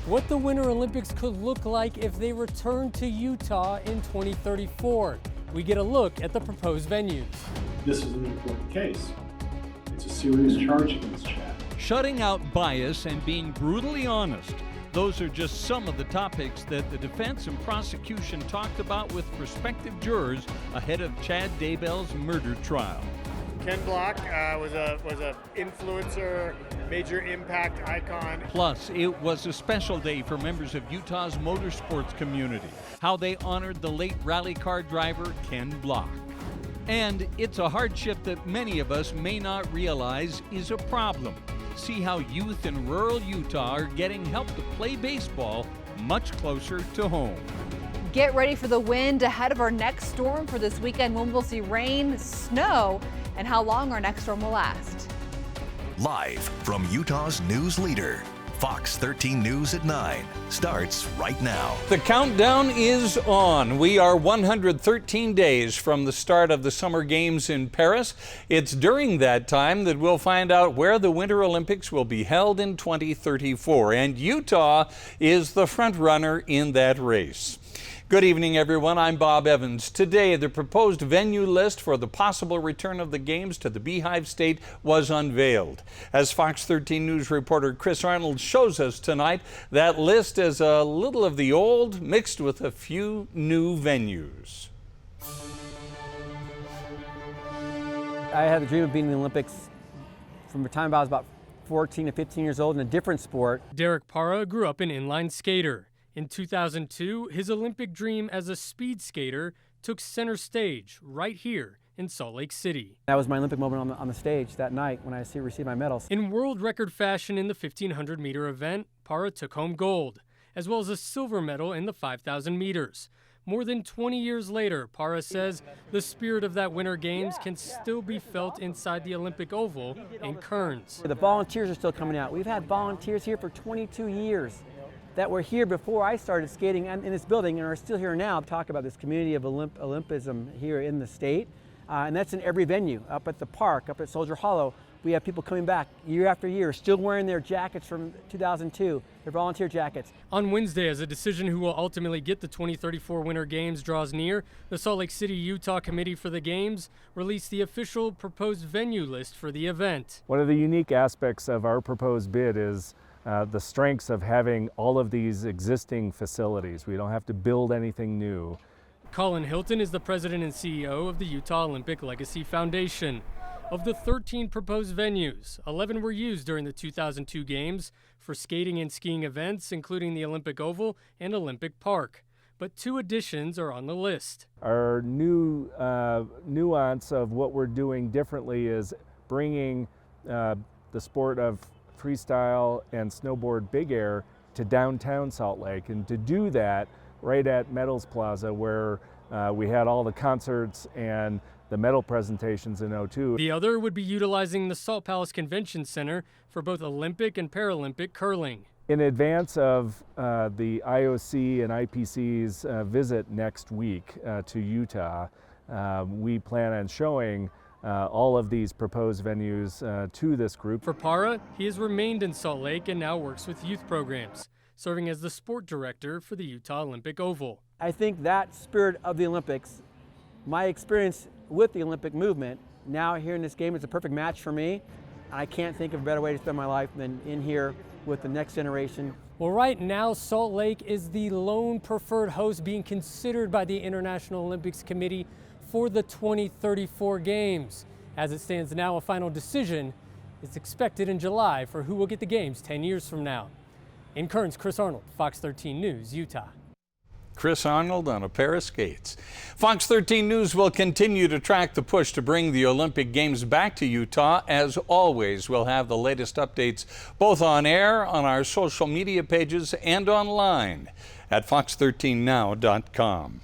what the Winter Olympics could look like if they return to Utah in 2034. We get a look at the proposed venues. This is an important case. It's a serious charge against Chad. Shutting out bias and being brutally honest. Those are just some of the topics that the defense and prosecution talked about with prospective jurors ahead of Chad Daybell's murder trial. Ken Block was a influencer, major impact icon. Plus, it was a special day for members of Utah's motorsports community, how they honored the late rally car driver Ken Block. And it's a hardship that many of us may not realize is a problem. See how youth in rural Utah are getting help to play baseball much closer to home. Get ready for the wind ahead of our next storm for this weekend, when we'll see rain, snow, and how long our next storm will last. Live from Utah's news leader, Fox 13 News at 9 starts right now. The countdown is on. We are 113 days from the start of the Summer Games in Paris. It's during that time that we'll find out where the Winter Olympics will be held in 2034. And Utah is the front runner in that race. Good evening, everyone. I'm Bob Evans. Today, the proposed venue list for the possible return of the Games to the Beehive State was unveiled. As Fox 13 News reporter Chris Arnold shows us tonight, that list is a little of the old mixed with a few new venues. I had the dream of being in the Olympics from the time I was about 14 to 15 years old in a different sport. Derek Parra grew up an inline skater. In 2002, his Olympic dream as a speed skater took center stage right here in Salt Lake City. That was my Olympic moment on the stage that night when I received my medals. In world record fashion in the 1,500 meter event, Parra took home gold, as well as a silver medal in the 5,000 meters. More than 20 years later, Parra says the spirit of that Winter Games can still be felt inside the Olympic Oval in Kearns. The volunteers are still coming out. We've had volunteers here for 22 years that were here before I started skating in this building and are still here now. Talk about this community of Olympism here in the state. And that's in every venue, up at the park, up at Soldier Hollow. We have people coming back year after year, still wearing their jackets from 2002, their volunteer jackets. On Wednesday, as a decision who will ultimately get the 2034 Winter Games draws near, the Salt Lake City, Utah Committee for the Games released the official proposed venue list for the event. One of the unique aspects of our proposed bid is the strengths of having all of these existing facilities. We don't have to build anything new. Colin Hilton is the president and CEO of the Utah Olympic Legacy Foundation. Of the 13 proposed venues, 11 were used during the 2002 Games for skating and skiing events, including the Olympic Oval and Olympic Park. But 2 additions are on the list. Our new nuance of what we're doing differently is bringing the sport of freestyle and snowboard big air to downtown Salt Lake, and to do that right at Metals Plaza, where we had all the concerts and the medal presentations in '02. The other would be utilizing the Salt Palace Convention Center for both Olympic and Paralympic curling. In advance of the IOC and IPC's visit next week to Utah, we plan on showing all of these proposed venues to this group. For Parra, he has remained in Salt Lake and now works with youth programs, serving as the sport director for the Utah Olympic Oval. I think that spirit of the Olympics, my experience with the Olympic movement, now here in this game is a perfect match for me. I can't think of a better way to spend my life than in here with the next generation. Well, right now, Salt Lake is the lone preferred host being considered by the International Olympics Committee for the 2034 Games. As it stands now, a final decision is expected in July for who will get the Games 10 years from now. In Kearns, Chris Arnold, Fox 13 News, Utah. Chris Arnold on a pair of skates. Fox 13 News will continue to track the push to bring the Olympic Games back to Utah. As always, we'll have the latest updates both on air, on our social media pages, and online at fox13now.com.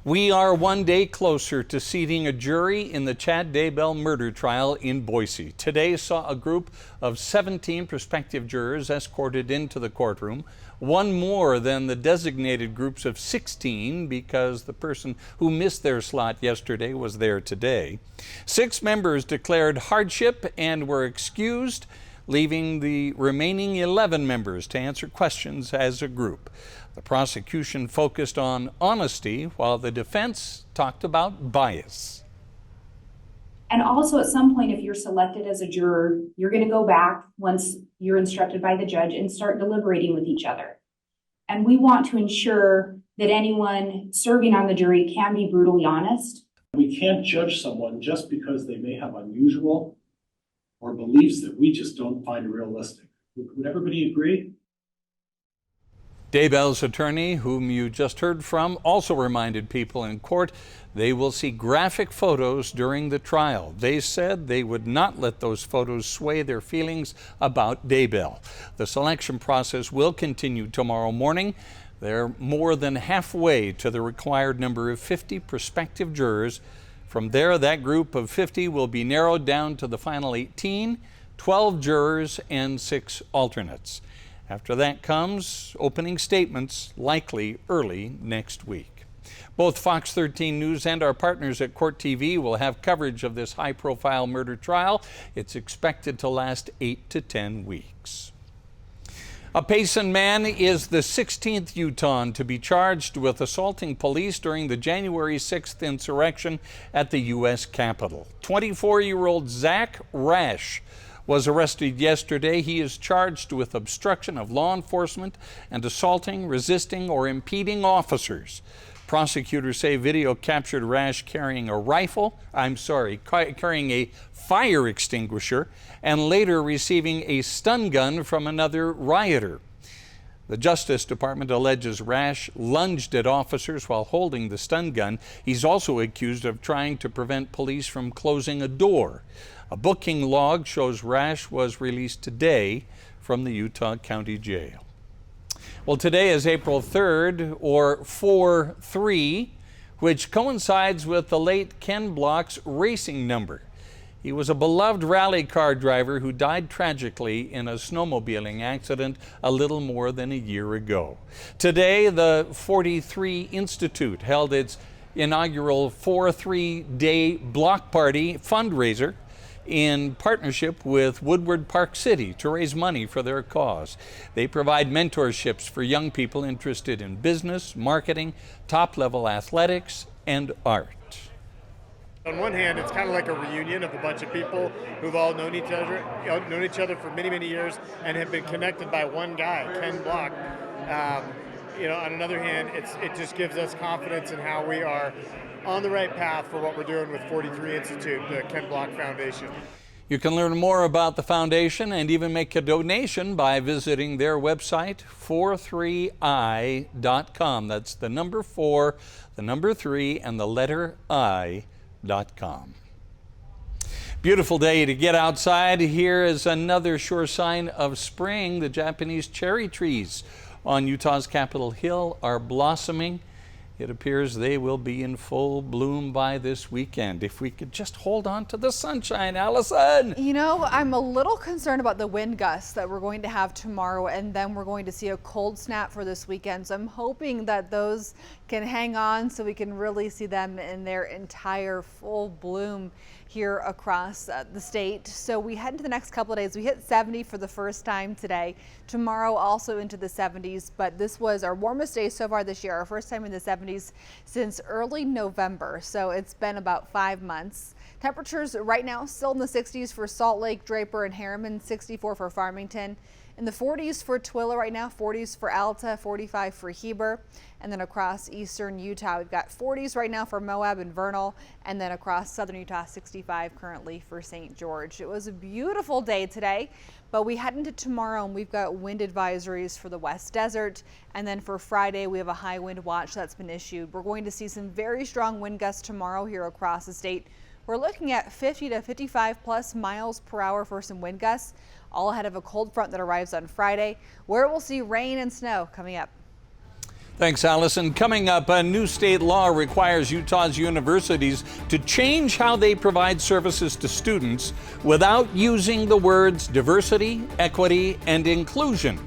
We are one day closer to seating a jury in the Chad Daybell murder trial in Boise. Today saw a group of 17 prospective jurors escorted into the courtroom, one more than the designated groups of 16 because the person who missed their slot yesterday was there today. 6 members declared hardship and were excused. leaving the remaining 11 members to answer questions as a group. The prosecution focused on honesty, while the defense talked about bias. And also, at some point, if you're selected as a juror, you're going to go back once you're instructed by the judge and start deliberating with each other. And we want to ensure that anyone serving on the jury can be brutally honest. We can't judge someone just because they may have unusual or beliefs that we just don't find realistic. Would everybody agree? Daybell's attorney, whom you just heard from, also reminded people in court they will see graphic photos during the trial. They said they would not let those photos sway their feelings about Daybell. The selection process will continue tomorrow morning. They're more than halfway to the required number of 50 prospective jurors. From there, that group of 50 will be narrowed down to the final 18, 12 jurors and 6 alternates. After that comes opening statements, likely early next week. Both Fox 13 News and our partners at Court TV will have coverage of this high-profile murder trial. It's expected to last 8 to 10 weeks. A Payson man is the 16th Utahn to be charged with assaulting police during the January 6th insurrection at the U.S. Capitol. 24-year-old Zach Rash was arrested yesterday. He is charged with obstruction of law enforcement and assaulting, resisting, or impeding officers. Prosecutors say video captured Rash carrying carrying a fire extinguisher and later receiving a stun gun from another rioter. The Justice Department alleges Rash lunged at officers while holding the stun gun. He's also accused of trying to prevent police from closing a door. A booking log shows Rash was released today from the Utah County Jail. Well, today is April 3rd, or 4-3, which coincides with the late Ken Block's racing number. He was a beloved rally car driver who died tragically in a snowmobiling accident a little more than a year ago. Today, the 43 Institute held its inaugural 4-3-day block party fundraiser in partnership with Woodward Park City to raise money for their cause. They provide mentorships for young people interested in business, marketing, top-level athletics, and art. On one hand, it's kind of like a reunion of a bunch of people who've all known each other for many, many years and have been connected by one guy, Ken Block. On another hand, it just gives us confidence in how we are on the right path for what we're doing with 43 Institute, the Ken Block Foundation. You can learn more about the foundation and even make a donation by visiting their website, 43i.com. That's the number 4, the number 3, and the letter I.com. Beautiful day to get outside. Here is another sure sign of spring. The Japanese cherry trees on Utah's Capitol Hill are blossoming. It appears they will be in full bloom by this weekend. If we could just hold on to the sunshine, Allison. You know, I'm a little concerned about the wind gusts that we're going to have tomorrow, and then we're going to see a cold snap for this weekend. So I'm hoping that those can hang on so we can really see them in their entire full bloom here across the state. So we head into the next couple of days. We hit 70 for the first time today. Tomorrow also into the 70s, but this was our warmest day so far this year, our first time in the 70s since early November. So it's been about 5 months. Temperatures right now still in the 60s for Salt Lake, Draper, and Harriman, 64 for Farmington. In the 40s for Twila right now, 40s for Alta, 45 for Heber. And then across eastern Utah, we've got 40s right now for Moab and Vernal. And then across southern Utah, 65 currently for St. George. It was a beautiful day today, but we head into tomorrow and we've got wind advisories for the West Desert. And then for Friday, we have a high wind watch that's been issued. We're going to see some very strong wind gusts tomorrow here across the state. We're looking at 50 to 55 plus miles per hour for some wind gusts, all ahead of a cold front that arrives on Friday, where we'll see rain and snow coming up. Thanks, Allison. Coming up, a new state law requires Utah's universities to change how they provide services to students without using the words diversity, equity, and inclusion.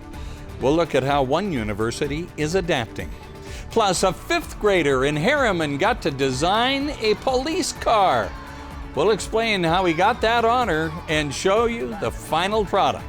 We'll look at how one university is adapting. Plus, a 5th grader in Harriman got to design a police car. We'll explain how he got that honor and show you the final product.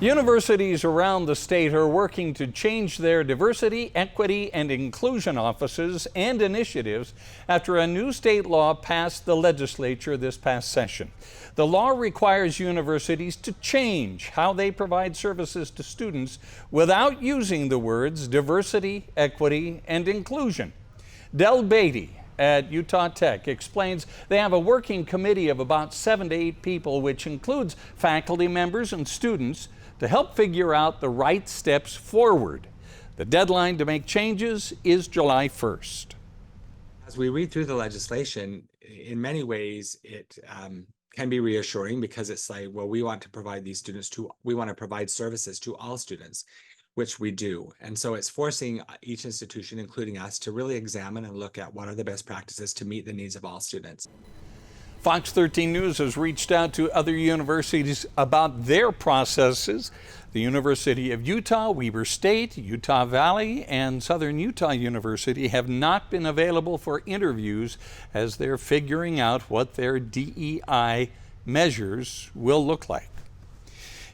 Universities around the state are working to change their diversity, equity, and inclusion offices and initiatives after a new state law passed the legislature this past session. The law requires universities to change how they provide services to students without using the words diversity, equity, and inclusion. Del Beatty at Utah Tech explains they have a working committee of about 7 to 8 people, which includes faculty members and students, to help figure out the right steps forward. The deadline to make changes is July 1st. As we read through the legislation, in many ways it can be reassuring, because it's like, well, we want to provide services to all students, which we do. And so it's forcing each institution, including us, to really examine and look at what are the best practices to meet the needs of all students. Fox 13 News has reached out to other universities about their processes. The University of Utah, Weber State, Utah Valley, and Southern Utah University have not been available for interviews as they're figuring out what their DEI measures will look like.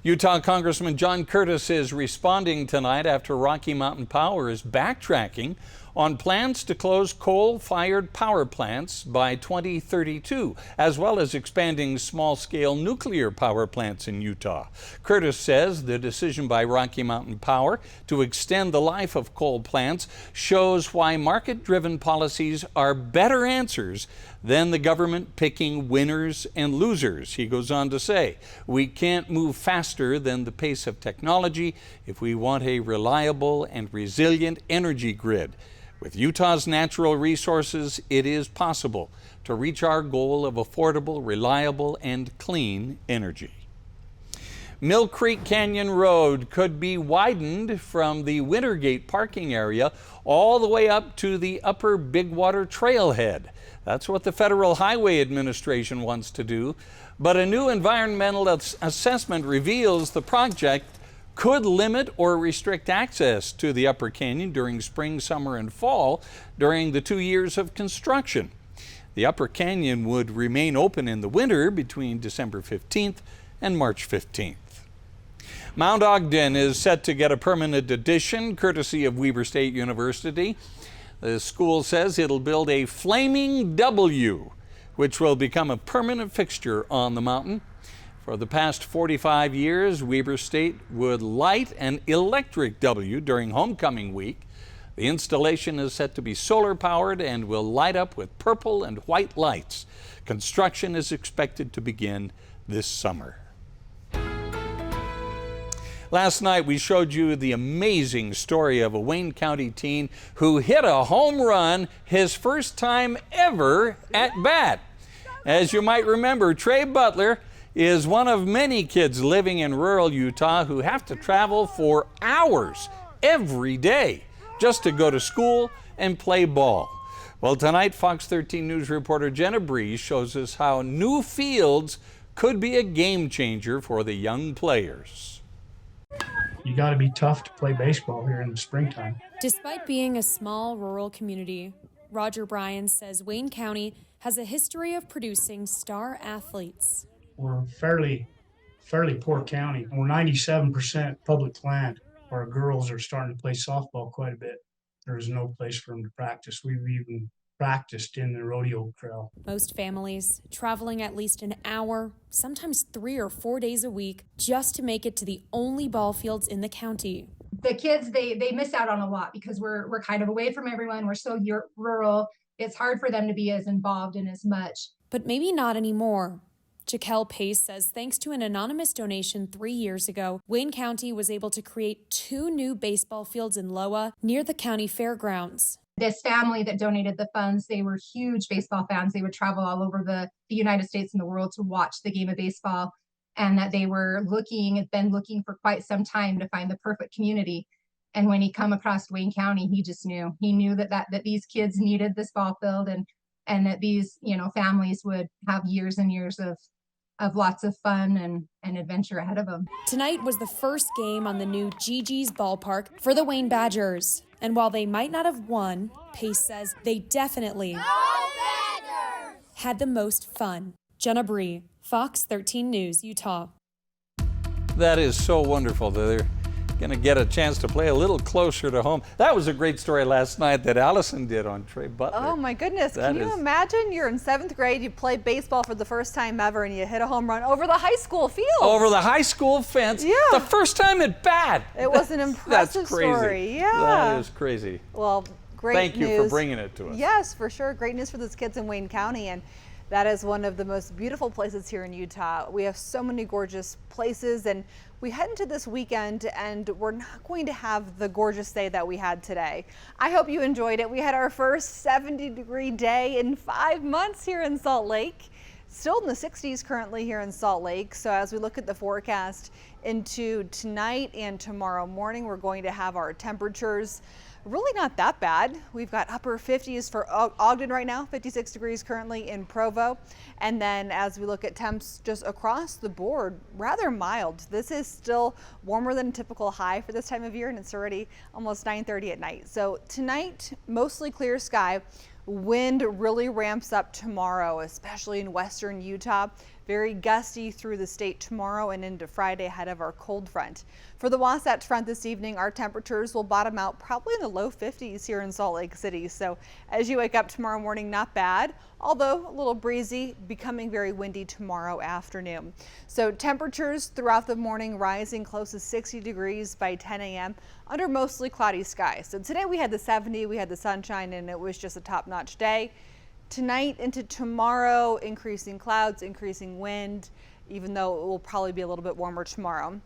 Utah Congressman John Curtis is responding tonight after Rocky Mountain Power is backtracking on plans to close coal-fired power plants by 2032, as well as expanding small-scale nuclear power plants in Utah. Curtis says the decision by Rocky Mountain Power to extend the life of coal plants shows why market-driven policies are better answers than the government picking winners and losers. He goes on to say, we can't move faster than the pace of technology if we want a reliable and resilient energy grid. With Utah's natural resources, it is possible to reach our goal of affordable, reliable, and clean energy. Mill Creek Canyon Road could be widened from the Wintergate parking area all the way up to the upper Bigwater Trailhead. That's what the Federal Highway Administration wants to do, but a new environmental assessment reveals the project could limit or restrict access to the Upper Canyon during spring, summer, and fall during the 2 years of construction. The Upper Canyon would remain open in the winter between December 15th and March 15th. Mount Ogden is set to get a permanent addition courtesy of Weber State University. The school says it'll build a flaming W, which will become a permanent fixture on the mountain. For the past 45 years, Weber State would light an electric W during homecoming week. The installation is set to be solar powered and will light up with purple and white lights. Construction is expected to begin this summer. Last night we showed you the amazing story of a Wayne County teen who hit a home run his first time ever at bat. As you might remember, Trey Butler is one of many kids living in rural Utah who have to travel for hours every day just to go to school and play ball. Well, tonight Fox 13 News reporter Jenna Breeze shows us how new fields could be a game changer for the young players. You got to be tough to play baseball here in the springtime. Despite being a small rural community, Roger Bryan says Wayne County has a history of producing star athletes. We're a fairly poor county. We're 97% public land. Our girls are starting to play softball quite a bit. There's no place for them to practice. We've even practiced in the rodeo trail. Most families traveling at least an hour, sometimes 3 or 4 days a week, just to make it to the only ball fields in the county. The kids, they miss out on a lot because we're kind of away from everyone. We're so rural. It's hard for them to be as involved in as much. But maybe not anymore. Jaquel Pace says thanks to an anonymous donation 3 years ago, Wayne County was able to create 2 new baseball fields in Loa near the county fairgrounds. This family that donated the funds, they were huge baseball fans. They would travel all over the United States and the world to watch the game of baseball, and that they were been looking for quite some time to find the perfect community. And when he come across Wayne County, he just knew. He knew that these kids needed this ball field, and that these families would have years and years of lots of fun and adventure ahead of them. Tonight was the first game on the new Gigi's Ballpark for the Wayne Badgers. And while they might not have won, Pace says they definitely had the most fun. Jenna Bree, Fox 13 News, Utah. That is so wonderful that they're going to get a chance to play a little closer to home. That was a great story last night that Allison did on Trey Butler. Oh my goodness, can you imagine you're in 7th grade, you play baseball for the first time ever and you hit a home run over the high school field. Over the high school fence, yeah. The first time at bat. It was an impressive That's crazy. story, yeah. That is crazy. Well, great Thank news. you for bringing it to us. Yes, for sure. Great news for those kids in Wayne County, and that is one of the most beautiful places here in Utah. We have so many gorgeous places, and we head into this weekend and we're not going to have the gorgeous day that we had today. I hope you enjoyed it. We had our first 70-degree day in 5 months here in Salt Lake. Still in the 60s currently here in Salt Lake. So as we look at the forecast into tonight and tomorrow morning, we're going to have our temperatures really not that bad. We've got upper 50s for Ogden right now, 56 degrees currently in Provo. And then as we look at temps just across the board, rather mild. This is still warmer than a typical high for this time of year, and it's already almost 9:30 at night. So tonight, mostly clear sky. Wind really ramps up tomorrow, especially in western Utah. Very gusty through the state tomorrow and into Friday ahead of our cold front. For the Wasatch Front this evening, our temperatures will bottom out probably in the low 50s here in Salt Lake City. So as you wake up tomorrow morning, not bad, although a little breezy, becoming very windy tomorrow afternoon. So temperatures throughout the morning rising close to 60 degrees by 10 a.m. under mostly cloudy skies. So today we had the 70, we had the sunshine, and it was just a top-notch day. Tonight into tomorrow, increasing clouds, increasing wind, even though it will probably be a little bit warmer tomorrow.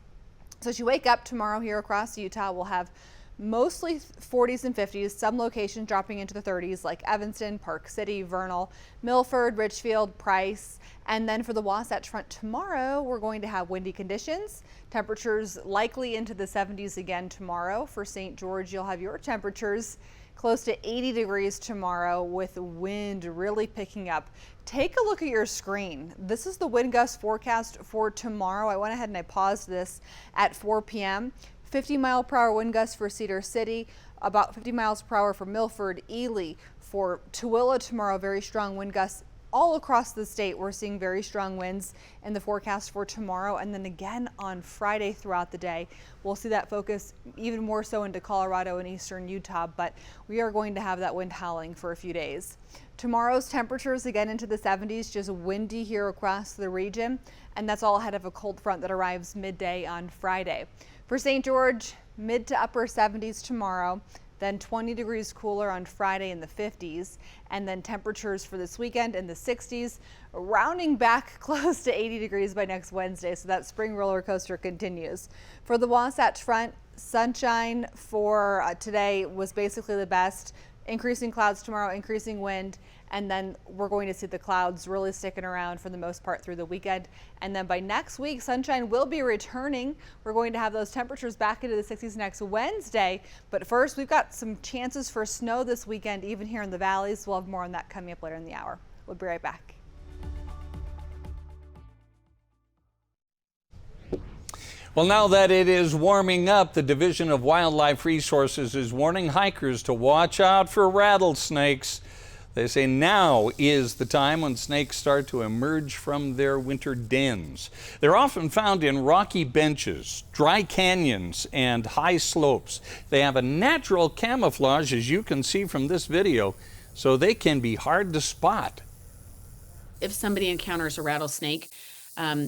So as you wake up tomorrow here across Utah, we'll have mostly 40s and 50s, some locations dropping into the 30s like Evanston, Park City, Vernal, Milford, Richfield, Price. And then for the Wasatch Front tomorrow, we're going to have windy conditions. Temperatures likely into the 70s again tomorrow. For St. George, you'll have your temperatures close to 80 degrees tomorrow with wind really picking up. Take a look at your screen. This is the wind gust forecast for tomorrow. I went ahead and I paused this at 4 p.m. 50-mile-per-hour wind gusts for Cedar City, about 50 miles per hour for Milford, Ely. For Tooele tomorrow, very strong wind gusts. All across the state, we're seeing very strong winds in the forecast for tomorrow, and then again on Friday throughout the day. We'll see that focus even more so into Colorado and eastern Utah, but we are going to have that wind howling for a few days. Tomorrow's temperatures again into the 70s, just windy here across the region, and that's all ahead of a cold front that arrives midday on Friday. For St. George, mid to upper 70s tomorrow. Then 20 degrees cooler on Friday in the 50s, and then temperatures for this weekend in the 60s, rounding back close to 80 degrees by next Wednesday. So that spring roller coaster continues. For the Wasatch Front, sunshine for today was basically the best. Increasing clouds tomorrow, increasing wind, and then we're going to see the clouds really sticking around for the most part through the weekend. And then by next week, sunshine will be returning. We're going to have those temperatures back into the 60s next Wednesday. But first, we've got some chances for snow this weekend, even here in the valleys. We'll have more on that coming up later in the hour. We'll be right back. Well, now that it is warming up, the Division of Wildlife Resources is warning hikers to watch out for rattlesnakes. They say now is the time when snakes start to emerge from their winter dens. They're often found in rocky benches, dry canyons, and high slopes. They have a natural camouflage, as you can see from this video, so they can be hard to spot. If somebody encounters a rattlesnake,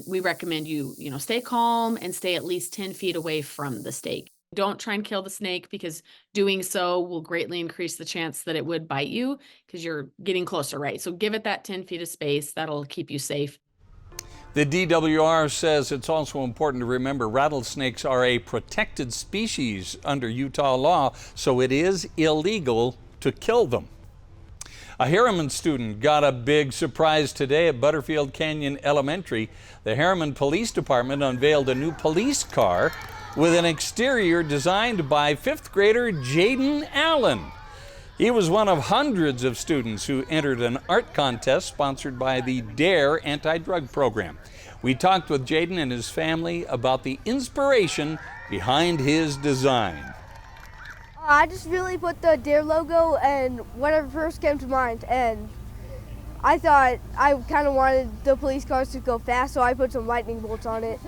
we recommend you stay calm and stay at least 10 feet away from the snake. Don't try and kill the snake, because doing so will greatly increase the chance that it would bite you because you're getting closer, right? So give it that 10 feet of space. That'll keep you safe. The DWR says it's also important to remember rattlesnakes are a protected species under Utah law, so it is illegal to kill them. A Harriman student got a big surprise today at Butterfield Canyon Elementary. The Harriman Police Department unveiled a new police car with an exterior designed by 5th grader Jaden Allen. He was one of hundreds of students who entered an art contest sponsored by the DARE anti-drug program. We talked with Jaden and his family about the inspiration behind his design. I just really put the Dare logo and whatever first came to mind, and I thought I kind of wanted the police cars to go fast, so I put some lightning bolts on it.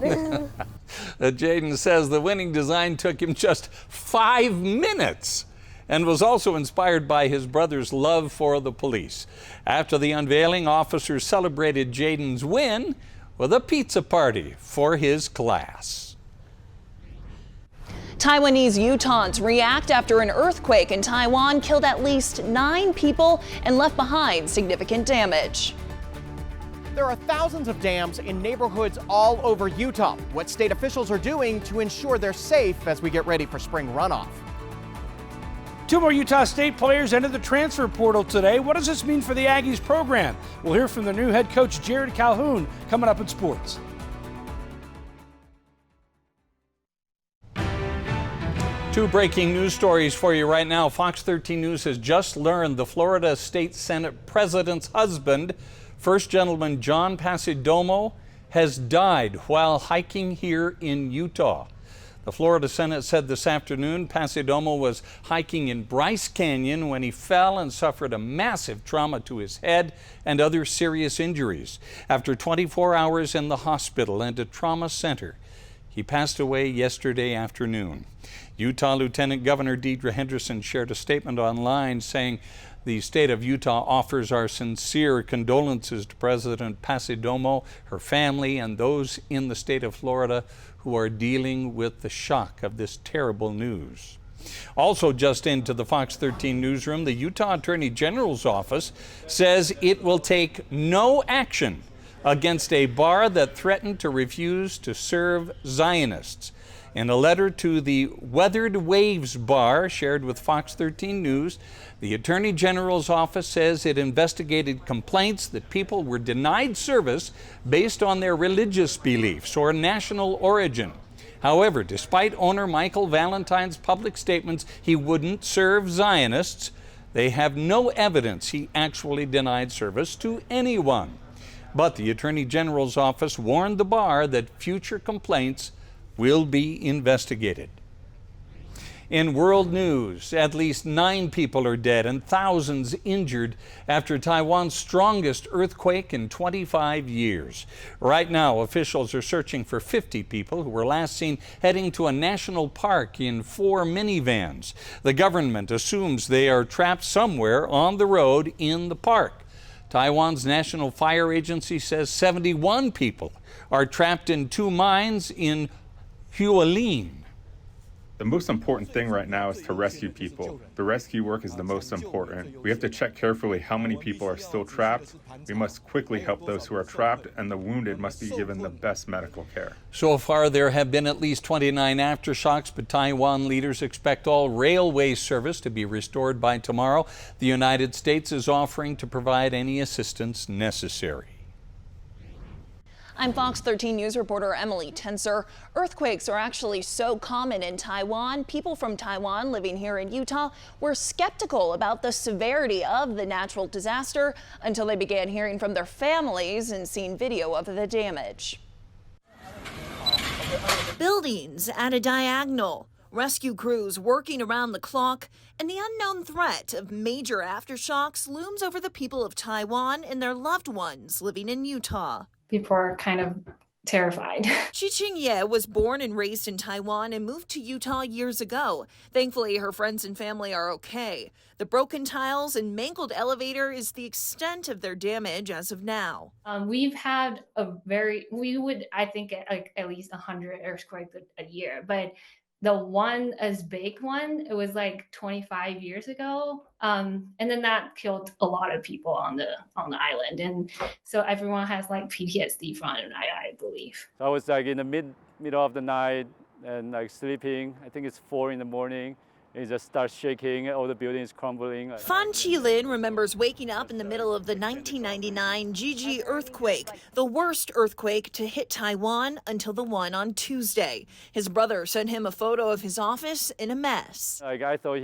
Jaden says the winning design took him just 5 minutes and was also inspired by his brother's love for the police. After the unveiling, officers celebrated Jaden's win with a pizza party for his class. Taiwanese Utahns react after an earthquake in Taiwan killed at least 9 people and left behind significant damage. There are thousands of dams in neighborhoods all over Utah. What state officials are doing to ensure they're safe as we get ready for spring runoff. 2 more Utah State players entered the transfer portal today. What does this mean for the Aggies program? We'll hear from the new head coach, Jared Calhoun, coming up in sports. Two breaking news stories for you right now. Fox 13 News has just learned the Florida State Senate president's husband, First Gentleman John Passidomo, has died while hiking here in Utah. The Florida Senate said this afternoon Passidomo was hiking in Bryce Canyon when he fell and suffered a massive trauma to his head and other serious injuries. After 24 hours in the hospital and a trauma center, he passed away yesterday afternoon. Utah Lieutenant Governor Deidre Henderson shared a statement online saying the state of Utah offers our sincere condolences to President Passidomo, her family, and those in the state of Florida who are dealing with the shock of this terrible news. Also just into the Fox 13 newsroom, the Utah Attorney General's office says it will take no action against a bar that threatened to refuse to serve Zionists. In a letter to the Weathered Waves Bar shared with Fox 13 News, the Attorney General's office says it investigated complaints that people were denied service based on their religious beliefs or national origin. However, despite owner Michael Valentine's public statements he wouldn't serve Zionists, they have no evidence he actually denied service to anyone. But the Attorney General's office warned the bar that future complaints will be investigated. In world news, at least 9 people are dead and thousands injured after Taiwan's strongest earthquake in 25 years. Right now, officials are searching for 50 people who were last seen heading to a national park in 4 minivans. The government assumes they are trapped somewhere on the road in the park. Taiwan's National Fire Agency says 71 people are trapped in 2 mines in Hualien. The most important thing right now is to rescue people. The rescue work is the most important. We have to check carefully how many people are still trapped. We must quickly help those who are trapped, and the wounded must be given the best medical care. So far, there have been at least 29 aftershocks, but Taiwan leaders expect all railway service to be restored by tomorrow. The United States is offering to provide any assistance necessary. I'm Fox 13 News reporter Emily Tenser. Earthquakes are actually so common in Taiwan. People from Taiwan living here in Utah were skeptical about the severity of the natural disaster until they began hearing from their families and seeing video of the damage. Buildings at a diagonal, rescue crews working around the clock, and the unknown threat of major aftershocks looms over the people of Taiwan and their loved ones living in Utah. People are kind of terrified. Chi-Ching Ye was born and raised in Taiwan and moved to Utah years ago. Thankfully, her friends and family are okay. The broken tiles and mangled elevator is the extent of their damage as of now. We've had I think at least 100 earthquakes a year, but the one as big one, it was like 25 years ago. And then that killed a lot of people on the island. And so everyone has like PTSD from it, I believe. So I was like in the middle of the night and like sleeping. I think it's 4 a.m. It just starts shaking, all the buildings crumbling. Fan Chi-Lin remembers waking up in the middle of the 1999 Gigi earthquake, the worst earthquake to hit Taiwan until the one on Tuesday. His brother sent him a photo of his office in a mess. Like I thought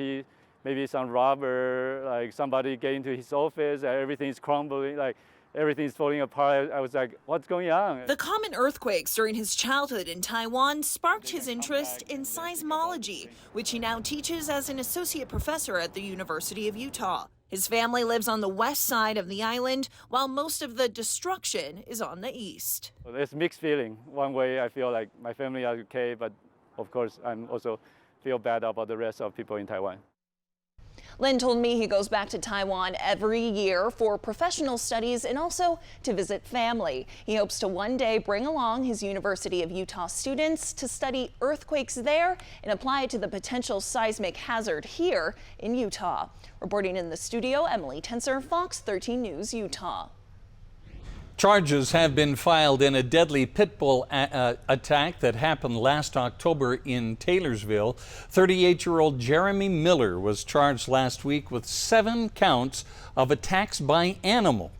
maybe some robber, like somebody get into his office and everything is crumbling. Like everything's falling apart. I was like, what's going on? The common earthquakes during his childhood in Taiwan sparked his interest in seismology, which he now teaches as an associate professor at the University of Utah. His family lives on the west side of the island, while most of the destruction is on the east. There's mixed feeling. One way I feel like my family are okay, but of course I'm also feel bad about the rest of people in Taiwan. Lin told me he goes back to Taiwan every year for professional studies and also to visit family. He hopes to one day bring along his University of Utah students to study earthquakes there and apply it to the potential seismic hazard here in Utah. Reporting in the studio, Emily Tenser, Fox 13 News, Utah. Charges have been filed in a deadly pit bull attack that happened last October in Taylorsville. 38-year-old Jeremy Miller was charged last week with 7 counts of attacks by animal.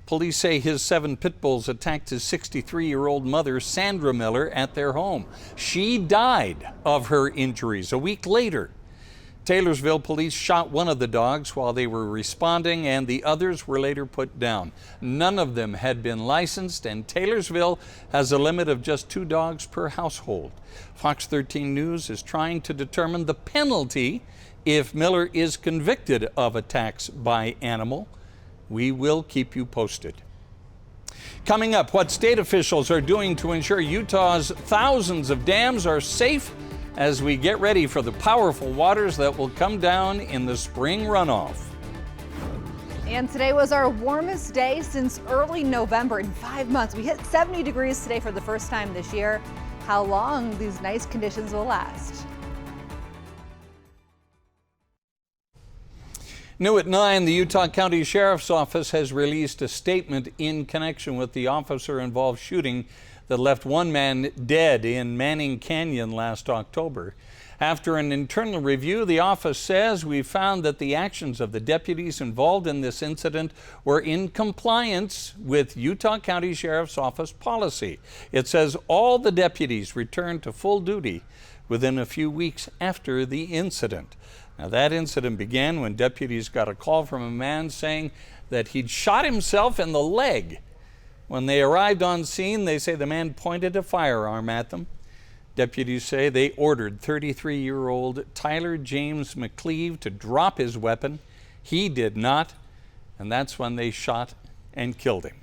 Police say his 7 pit bulls attacked his 63-year-old mother, Sandra Miller, at their home. She died of her injuries a week later. Taylorsville police shot one of the dogs while they were responding, and the others were later put down. None of them had been licensed, and Taylorsville has a limit of just 2 dogs per household. Fox 13 News is trying to determine the penalty if Miller is convicted of attacks by animal. We will keep you posted. Coming up, what state officials are doing to ensure Utah's thousands of dams are safe as we get ready for the powerful waters that will come down in the spring runoff. And today was our warmest day since early November in 5 months. We hit 70 degrees today for the first time this year. How long these nice conditions will last? New at 9, the Utah County Sheriff's Office has released a statement in connection with the officer-involved shooting that left 1 man dead in Manning Canyon last October. After an internal review, the office says we found that the actions of the deputies involved in this incident were in compliance with Utah County Sheriff's Office policy. It says all the deputies returned to full duty within a few weeks after the incident. Now, that incident began when deputies got a call from a man saying that he'd shot himself in the leg. When they arrived on scene, they say the man pointed a firearm at them. Deputies say they ordered 33-year-old Tyler James McCleve to drop his weapon. He did not, and that's when they shot and killed him.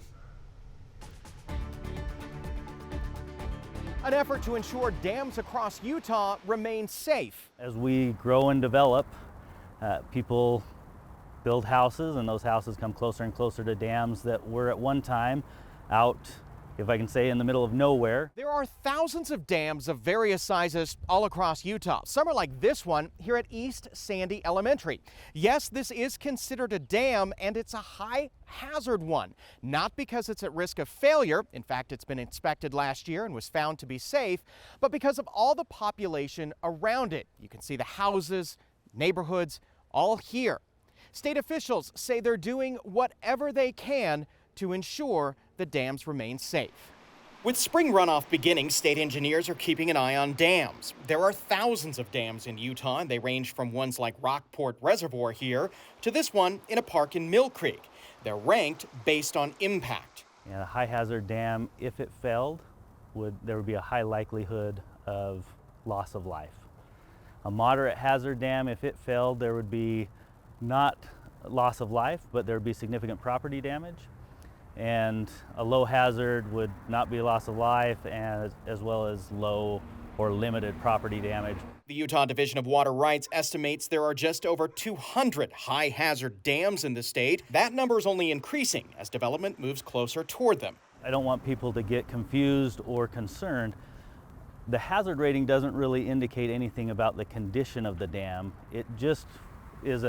An effort to ensure dams across Utah remain safe. As we grow and develop, people build houses, and those houses come closer and closer to dams that were at one time out, if I can say, in the middle of nowhere. There are thousands of dams of various sizes all across Utah. Some are like this one here at East Sandy Elementary. Yes, this is considered a dam, and it's a high hazard one. Not because it's at risk of failure. In fact, it's been inspected last year and was found to be safe, but because of all the population around it. You can see the houses, neighborhoods, all here. State officials say they're doing whatever they can to ensure the dams remain safe. With spring runoff beginning, state engineers are keeping an eye on dams. There are thousands of dams in Utah, and they range from ones like Rockport Reservoir here to this one in a park in Mill Creek. They're ranked based on impact. And a high hazard dam, if it failed, there would be a high likelihood of loss of life. A moderate hazard dam, if it failed, there would be not loss of life, but there would be significant property damage. And a low hazard would not be loss of life, and as well as low or limited property damage. The Utah Division of Water Rights estimates there are just over 200 high hazard dams in the state. That number is only increasing as development moves closer toward them. I don't want people to get confused or concerned. The hazard rating doesn't really indicate anything about the condition of the dam. It just is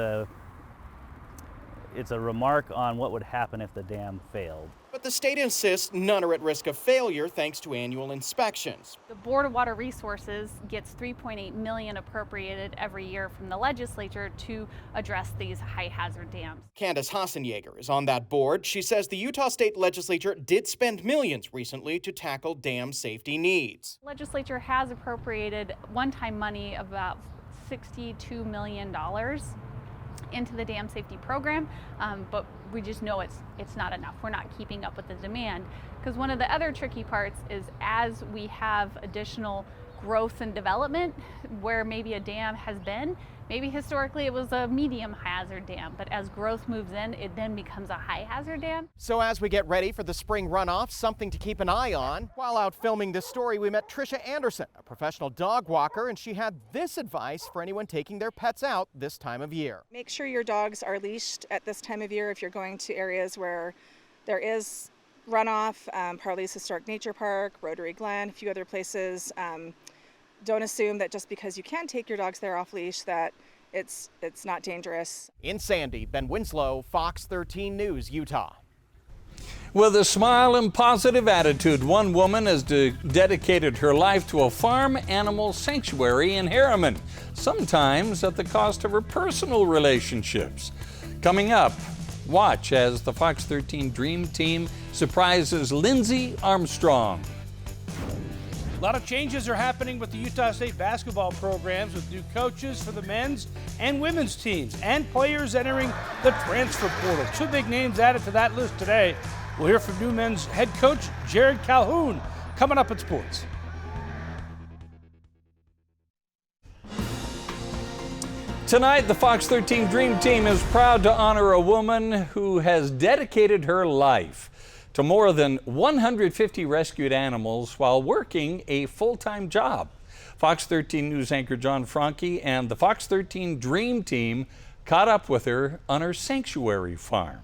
it's a remark on what would happen if the dam failed. But the state insists none are at risk of failure thanks to annual inspections. The Board of Water Resources gets $3.8 million appropriated every year from the legislature to address these high hazard dams. Candace Hassenjaeger is on that board. She says the Utah State Legislature did spend millions recently to tackle dam safety needs. The legislature has appropriated one-time money of about $62 million into the dam safety program, but we just know it's not enough. We're not keeping up with the demand, because one of the other tricky parts is as we have additional growth and development where maybe a dam has been, maybe historically it was a medium hazard dam, but as growth moves in, it then becomes a high hazard dam. So as we get ready for the spring runoff, something to keep an eye on. While out filming this story, we met Trisha Anderson, a professional dog walker, and she had this advice for anyone taking their pets out this time of year. Make sure your dogs are leashed at this time of year if you're going to areas where there is runoff, Parley's Historic Nature Park, Rotary Glen, a few other places. Don't assume that just because you can take your dogs there off leash that it's not dangerous. In Sandy, Ben Winslow, Fox 13 News, Utah. With a smile and positive attitude, one woman has dedicated her life to a farm animal sanctuary in Harriman, sometimes at the cost of her personal relationships. Coming up, watch as the Fox 13 Dream Team surprises Lindsey Armstrong. A lot of changes are happening with the Utah State basketball programs, with new coaches for the men's and women's teams and players entering the transfer portal. Two big names added to that list today. We'll hear from new men's head coach Jared Calhoun coming up at Sports. Tonight, the Fox 13 Dream Team is proud to honor a woman who has dedicated her life to more than 150 rescued animals while working a full-time job. Fox 13 News anchor John Franke and the Fox 13 Dream Team caught up with her on her sanctuary farm.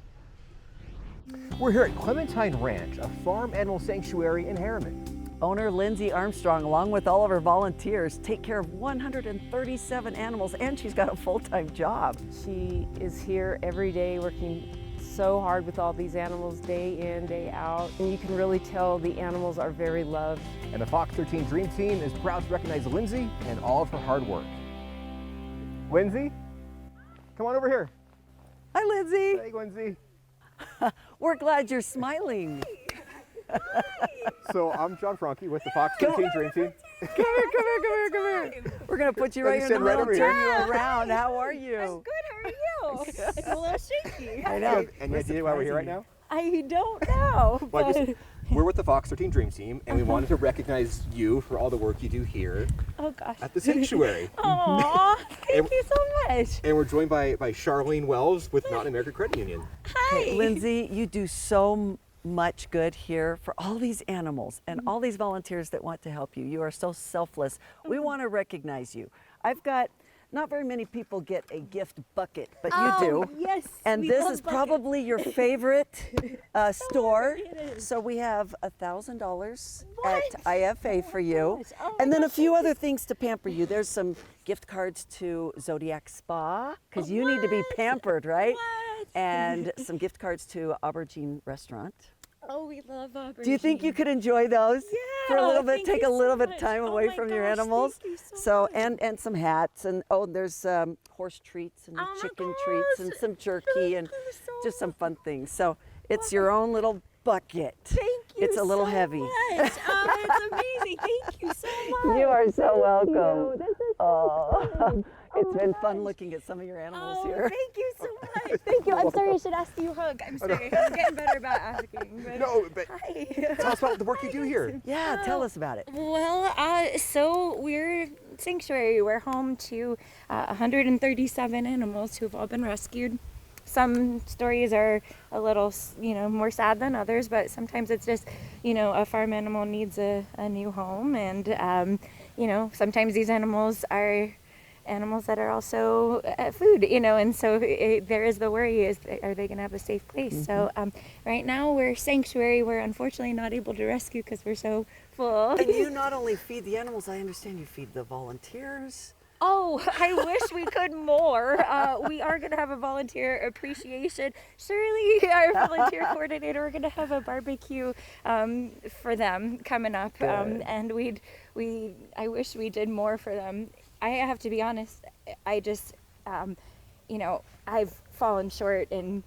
We're here at Clementine Ranch, a farm animal sanctuary in Harriman. Owner Lindsey Armstrong, along with all of her volunteers, take care of 137 animals, and she's got a full-time job. She is here every day working so hard with all these animals, day in, day out. And you can really tell the animals are very loved. And the Fox 13 Dream Team is proud to recognize Lindsey and all of her hard work. Lindsey, come on over here. Hi, Lindsey. Hey, Lindsey. We're glad you're smiling. So I'm John Franke with the Fox 13 Dream Team. Come here. We're going to put you right in the middle, turn you around. How are you? I'm good, how are you? It's a little shaky. I know. Any idea why we're here right now? I don't know. Well, we're with the Fox 13 Dream Team, and we wanted to recognize you for all the work you do here at the sanctuary. Aw, thank you so much. And we're joined by Charlene Wells with Mountain America Credit Union. Hi. Hey, Lindsey, you do so much good here for all these animals and all these volunteers that want to help you. You are so selfless. We want to recognize you. I've got, not very many people get a gift bucket, but you do. Yes. And this is probably your favorite store. So we have $1,000 at IFA for you. And then a few other things to pamper you. There's some gift cards to Zodiac Spa, because you need to be pampered, right? And some gift cards to Aubergine Restaurant. Oh, we love Aubergine. Do you think you could enjoy those for a little bit? Take a little bit of time away from your animals. Thank you so much. And some hats, and there's horse treats and chicken treats and some jerky and just some fun things. So it's your own little bucket. Thank you. It's a little heavy. Much. Oh, it's amazing. Thank you so much. You are so welcome. You. This is so fun. It's been fun looking at some of your animals here. Thank you so much. Thank you. I'm sorry I should ask you a hug. I'm sorry. I'm getting better about asking. But No, but hi. tell us about the work you do here. Yeah, tell us about it. Well, so we're sanctuary. We're home to 137 animals who've all been rescued. Some stories are a little, more sad than others, but sometimes it's just, a farm animal needs a new home. And, sometimes these animals are animals that are also food, and so there is the worry, are they going to have a safe place? Mm-hmm. So right now we're sanctuary. We're unfortunately not able to rescue because we're so full. And you not only feed the animals, I understand you feed the volunteers. Oh, I wish we could more. We are going to have a volunteer appreciation. Shirley, our volunteer coordinator, we're going to have a barbecue for them coming up. And I wish we did more for them. I have to be honest, I just, I've fallen short in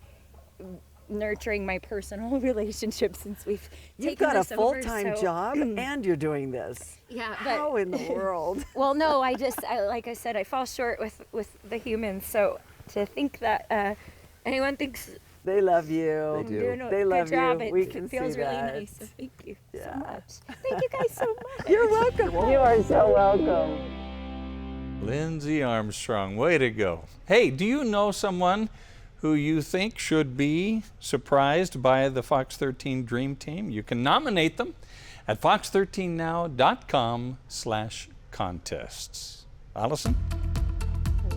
nurturing my personal relationships since we've You've taken got a this over, full-time so- job and you're doing this. Yeah, How in the world? Well, no, like I said, I fall short with the humans. So to think that anyone thinks They love you. I'm doing a They good love job. you. It, We can it feels see really that. nice. So thank you so much. Thank you guys so much. You're welcome. You are so welcome. Lindsay Armstrong, way to go. Hey, do you know someone who you think should be surprised by the Fox 13 Dream Team? You can nominate them at fox13now.com/contests. Allison?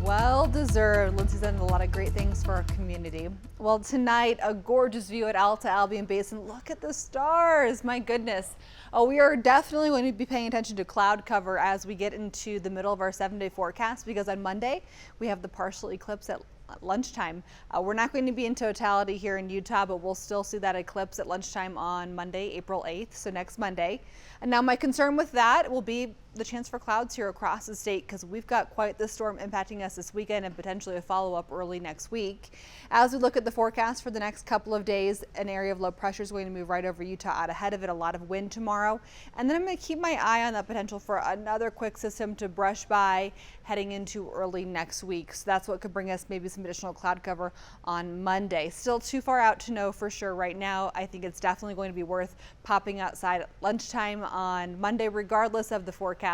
Well deserved. Lindsay's done a lot of great things for our community. Well, tonight, a gorgeous view at Alta Albion Basin. Look at the stars, my goodness. We are definitely going to be paying attention to cloud cover as we get into the middle of our 7-day forecast, because on Monday, we have the partial eclipse at lunchtime. We're not going to be in totality here in Utah, but we'll still see that eclipse at lunchtime on Monday, April 8th, so next Monday. And now my concern with that will be the chance for clouds here across the state, because we've got quite the storm impacting us this weekend and potentially a follow-up early next week. As we look at the forecast for the next couple of days, an area of low pressure is going to move right over Utah. Out ahead of it, a lot of wind tomorrow. And then I'm going to keep my eye on that potential for another quick system to brush by heading into early next week. So that's what could bring us maybe some additional cloud cover on Monday. Still too far out to know for sure right now. I think it's definitely going to be worth popping outside at lunchtime on Monday, regardless of the forecast,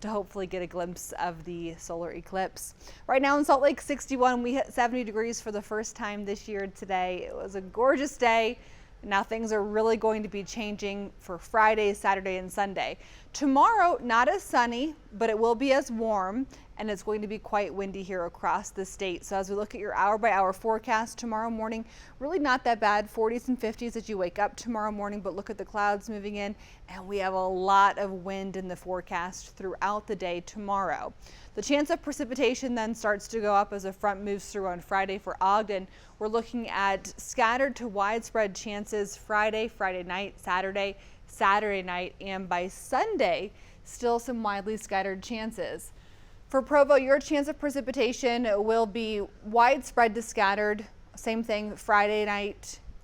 to hopefully get a glimpse of the solar eclipse. Right now in Salt Lake, 61, we hit 70 degrees for the first time this year today. It was a gorgeous day. Now things are really going to be changing for Friday, Saturday, and Sunday. Tomorrow, not as sunny, but it will be as warm, and it's going to be quite windy here across the state. So as we look at your hour-by-hour forecast tomorrow morning, really not that bad, 40s and 50s as you wake up tomorrow morning, but look at the clouds moving in, and we have a lot of wind in the forecast throughout the day tomorrow. The chance of precipitation then starts to go up as a front moves through on Friday for Ogden. We're looking at scattered to widespread chances Friday, Friday night, Saturday, Saturday night, and by Sunday, still some widely scattered chances. For Provo, your chance of precipitation will be widespread to scattered. Same thing Friday,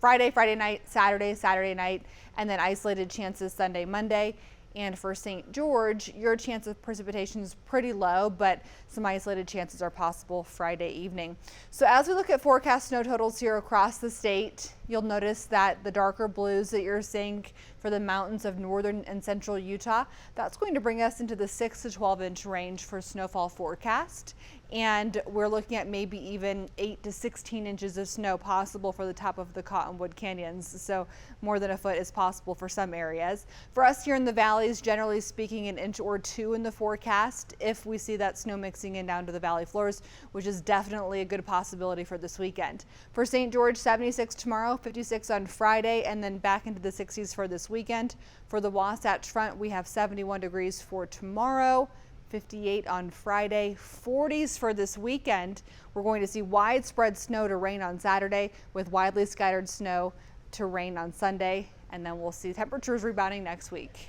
Friday night, Saturday night, and then isolated chances Sunday, Monday. And for St. George, your chance of precipitation is pretty low, but some isolated chances are possible Friday evening. So as we look at forecast snow totals here across the state, you'll notice that the darker blues that you're seeing for the mountains of northern and central Utah, that's going to bring us into the 6 to 12 inch range for snowfall forecast. And we're looking at maybe even 8 to 16 inches of snow possible for the top of the Cottonwood Canyons. So more than a foot is possible for some areas. For us here in the valleys, generally speaking, an inch or two in the forecast if we see that snow mixing in down to the valley floors, which is definitely a good possibility for this weekend. For St. George, 76 tomorrow, 56 on Friday, and then back into the 60s for this weekend. For the Wasatch Front, we have 71 degrees for tomorrow, 58 on Friday, 40s for this weekend. We're going to see widespread snow to rain on Saturday with widely scattered snow to rain on Sunday, and then we'll see temperatures rebounding next week.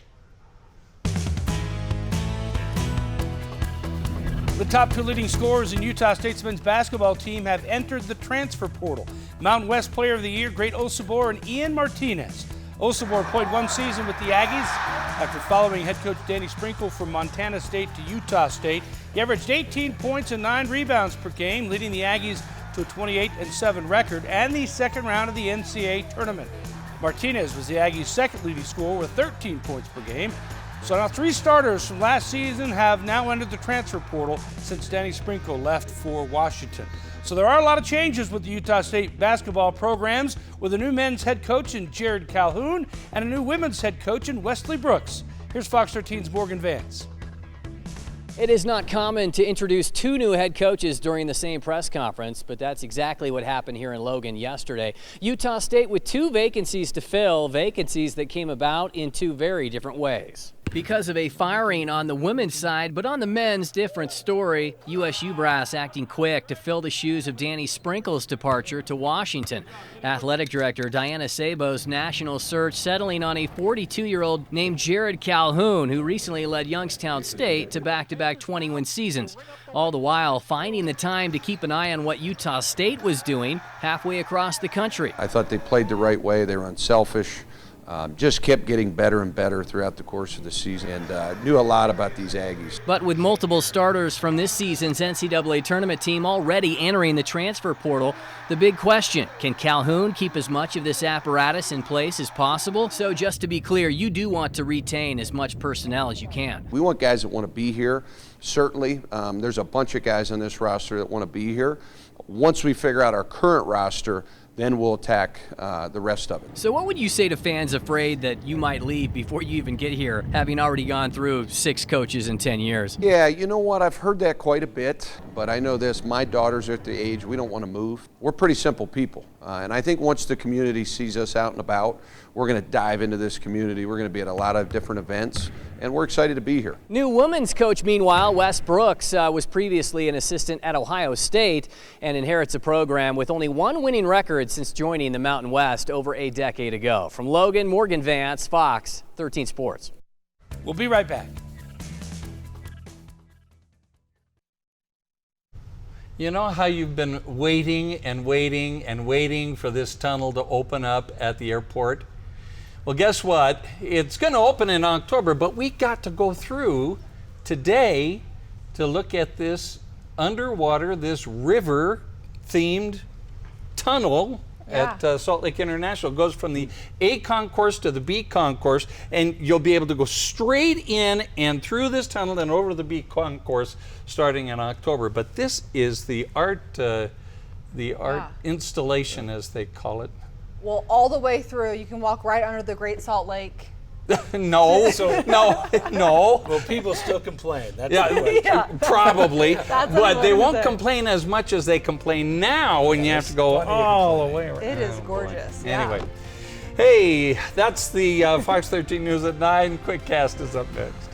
The top two leading scorers in Utah State's men's basketball team have entered the transfer portal. Mountain West Player of the Year, Great Osobor and Ian Martinez. Osobor played one season with the Aggies after following head coach Danny Sprinkle from Montana State to Utah State. He averaged 18 points and 9 rebounds per game, leading the Aggies to a 28-7 record and the second round of the NCAA tournament. Martinez was the Aggies' second leading scorer with 13 points per game. So now 3 starters from last season have now entered the transfer portal since Danny Sprinkle left for Washington. So there are a lot of changes with the Utah State basketball programs, with a new men's head coach in Jared Calhoun and a new women's head coach in Wesley Brooks. Here's Fox 13's Morgan Vance. It is not common to introduce 2 new head coaches during the same press conference, but that's exactly what happened here in Logan yesterday. Utah State with 2 vacancies to fill, vacancies that came about in 2 very different ways. Because of a firing on the women's side, but on the men's, different story. USU brass acting quick to fill the shoes of Danny Sprinkle's departure to Washington. Athletic Director Diana Sabo's national search settling on a 42-year-old named Jared Calhoun, who recently led Youngstown State to back-to-back 20-win seasons. All the while finding the time to keep an eye on what Utah State was doing halfway across the country. I thought they played the right way. They were unselfish. just kept getting better and better throughout the course of the season, and knew a lot about these Aggies. But with multiple starters from this season's NCAA tournament team already entering the transfer portal, the big question, can Calhoun keep as much of this apparatus in place as possible? So just to be clear, you do want to retain as much personnel as you can. We want guys that want to be here. Certainly, there's a bunch of guys on this roster that want to be here. Once we figure out our current roster, then we'll attack the rest of it. So what would you say to fans afraid that you might leave before you even get here, having already gone through 6 coaches in 10 years? Yeah, you know what? I've heard that quite a bit, but I know this. My daughters are at the age we don't want to move. We're pretty simple people, and I think once the community sees us out and about, we're going to dive into this community. We're going to be at a lot of different events, and we're excited to be here. New women's coach, meanwhile, Wes Brooks, was previously an assistant at Ohio State and inherits a program with only 1 winning record since joining the Mountain West over a decade ago. From Logan, Morgan Vance, Fox 13 Sports. We'll be right back. You know how you've been waiting and waiting and waiting for this tunnel to open up at the airport? Well, guess what? It's going to open in October, but we got to go through today to look at this underwater, this river-themed tunnel at Salt Lake International. It goes from the A concourse to the B concourse, and you'll be able to go straight in and through this tunnel and over to the B concourse starting in October. But this is the art installation, as they call it. Well, all the way through, you can walk right under the Great Salt Lake. No. Well, people still complain. That's probably. But they won't complain as much as they complain now when you have to go all the way around. It is gorgeous. Anyway, hey, that's the Fox 13 News at 9. Quick Cast is up next.